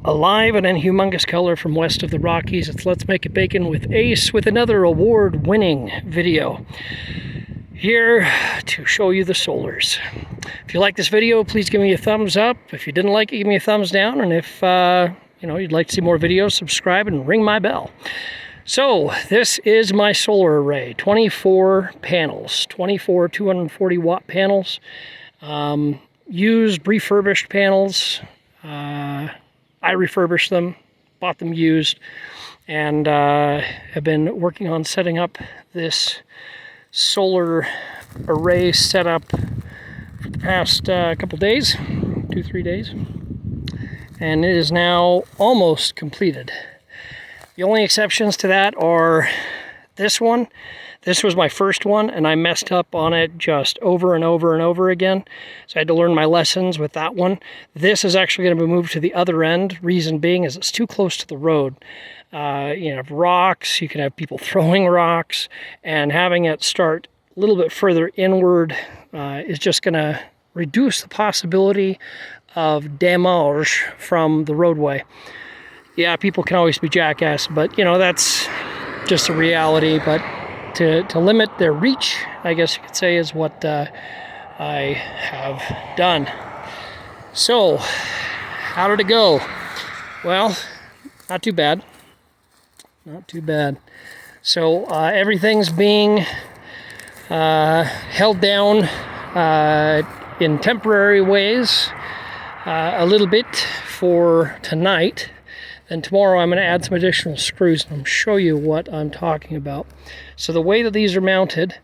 alive and in humongous color from west of the Rockies. It's Let's Make It Bacon with Ace with another award-winning video here to show you the solars. If you like this video, please give me a thumbs up. If you didn't like it, give me a thumbs down. And if you'd like to see more videos, subscribe and ring my bell. So this is my solar array, 24 panels, 24 240 watt panels, used refurbished panels. I refurbished them, bought them used, and have been working on setting up this solar array setup for the past couple days, 2-3 days, and it is now almost completed. The only exceptions to that are this one. This was my first one, and I messed up on it just over and over and over again. So I had to learn my lessons with that one. This is actually going to be moved to the other end. Reason being is it's too close to the road. You have rocks, you can have people throwing rocks, and having it start a little bit further inward is just going to reduce the possibility of damage from the roadway. Yeah, people can always be jackass, but that's just a reality. But to limit their reach, I guess you could say, is what I have done. So, how did it go? Well, not too bad. Not too bad. So, everything's being held down in temporary ways a little bit for tonight. And tomorrow I'm going to add some additional screws and I'll show you what I'm talking about. So the way that these are mounted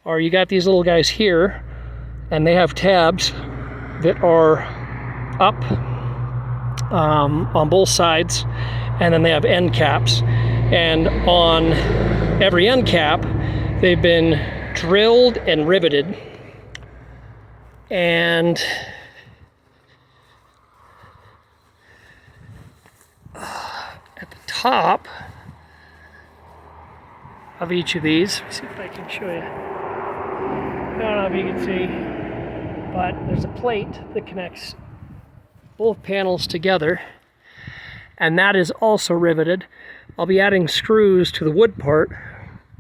are, you got these little guys here, and they have tabs that are up on both sides, and then they have end caps. And on every end cap, they've been drilled and riveted. And at the top of each of these, let's see if I can show you. I don't know if you can see, but there's a plate that connects both panels together, and that is also riveted. I'll be adding screws to the wood part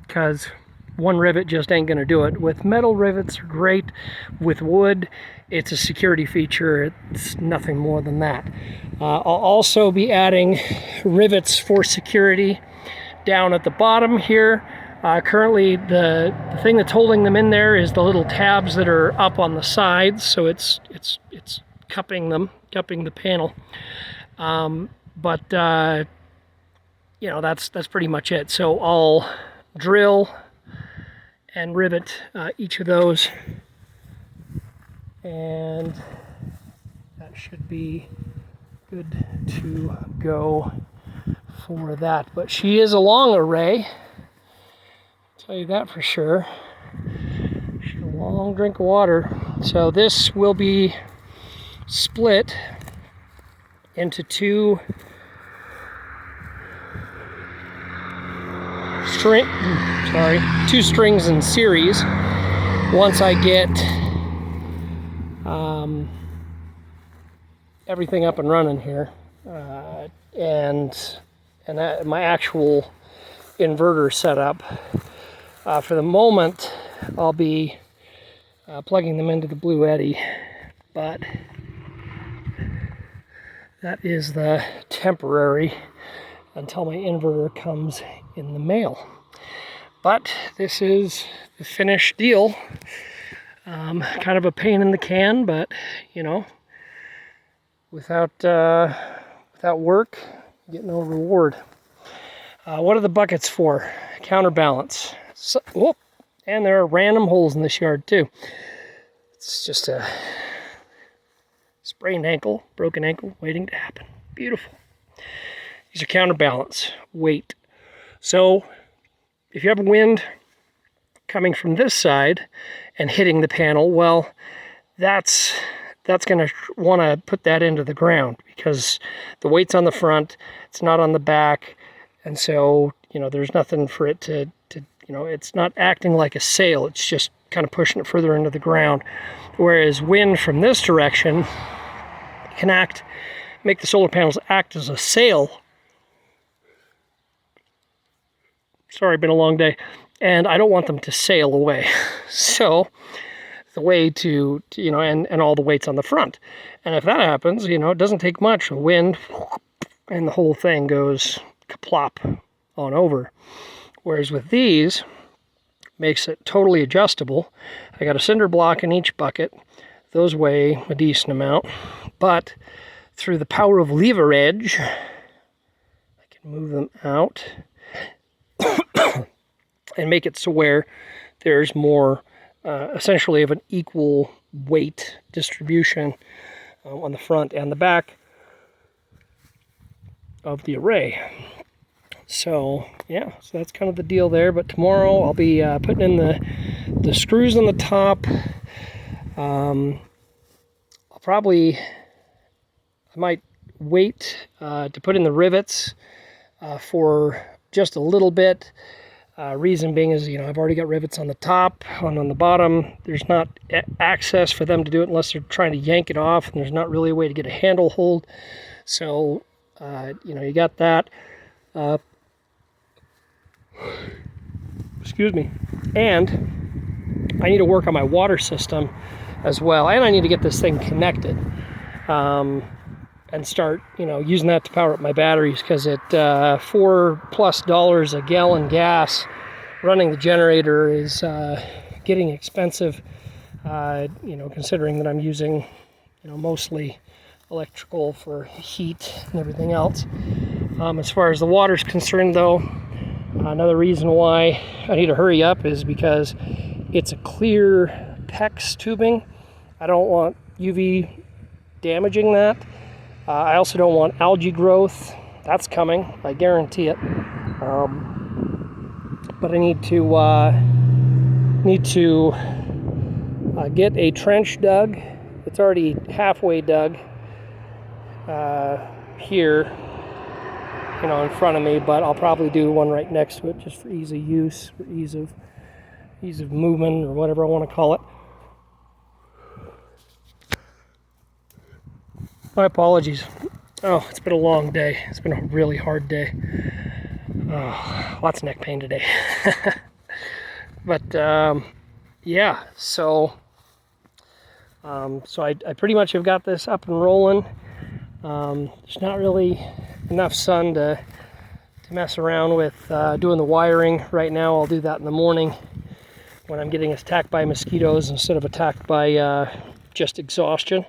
because one rivet just ain't going to do it. With metal, rivets are great. With wood, it's a security feature. It's nothing more than that. I'll also be adding rivets for security down at the bottom here. Currently, the thing that's holding them in there is the little tabs that are up on the sides, so it's cupping the panel. That's pretty much it. So I'll drill and rivet each of those, and that should be good to go for that. But she is a long array, I'll tell you that for sure. She's a long drink of water. So this will be split into two strings in series once I get everything up and running here, and my actual inverter setup. For the moment, I'll be plugging them into the Blue Eddy, but that is the temporary until my inverter comes in the mail. But this is the finished deal. Kind of a pain in the can, but without work, you get no reward. What are the buckets for? Counterbalance. And there are random holes in this yard too. It's just a sprained ankle, broken ankle, waiting to happen. Beautiful. These are counterbalance, weight. So if you have wind coming from this side and hitting the panel, well, that's going to want to put that into the ground because the weight's on the front, it's not on the back, and so there's nothing for it to it's not acting like a sail, it's just kind of pushing it further into the ground. Whereas wind from this direction can act make the solar panels act as a sail. Sorry, been a long day. And I don't want them to sail away. So the way to you know, and all the weight's on the front. And if that happens, you know, it doesn't take much. A wind, and the whole thing goes kaplop on over. Whereas with these, makes it totally adjustable. I got a cinder block in each bucket. Those weigh a decent amount. But through the power of leverage, I can move them out and make it so where there's more, essentially of an equal weight distribution on the front and the back of the array. So yeah, so that's kind of the deal there. But tomorrow I'll be putting in the screws on the top. I might wait to put in the rivets for just a little bit. Reason being is, you know, I've already got rivets on the top, on the bottom. There's not access for them to do it unless they're trying to yank it off, and there's not really a way to get a handle hold. So, you know, you got that. Excuse me. And I need to work on my water system as well, and I need to get this thing connected. And start, you know, using that to power up my batteries, because at $4+ a gallon gas, running the generator is getting expensive. You know, considering that I'm using, you know, mostly electrical for heat and everything else. As far as the water's concerned, though, another reason why I need to hurry up is because it's a clear PEX tubing. I don't want UV damaging that. I also don't want algae growth. That's coming, I guarantee it. But I need to get a trench dug. It's already halfway dug here, you know, in front of me. But I'll probably do one right next to it just for ease of use, for ease of movement, or whatever I want to call it. My apologies. Oh, it's been a long day. It's been a really hard day. Lots of neck pain today. But yeah, so I pretty much have got this up and rolling. There's not really enough sun to mess around with doing the wiring right now. I'll do that in the morning when I'm getting attacked by mosquitoes instead of attacked by just exhaustion.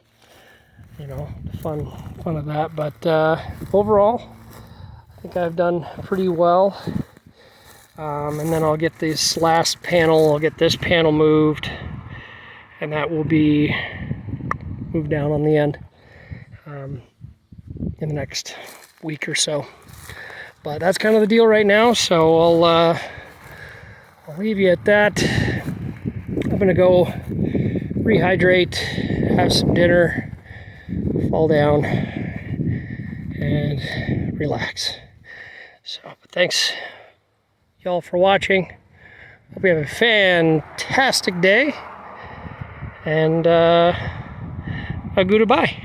You know, the fun of that. But overall, I think I've done pretty well. And then I'll get this last panel, I'll get this panel moved, and that will be moved down on the end in the next week or so. But that's kind of the deal right now, so I'll leave you at that. I'm gonna go rehydrate, have some dinner, fall down, and relax. So, thanks y'all for watching. Hope you have a fantastic day, and a goodbye.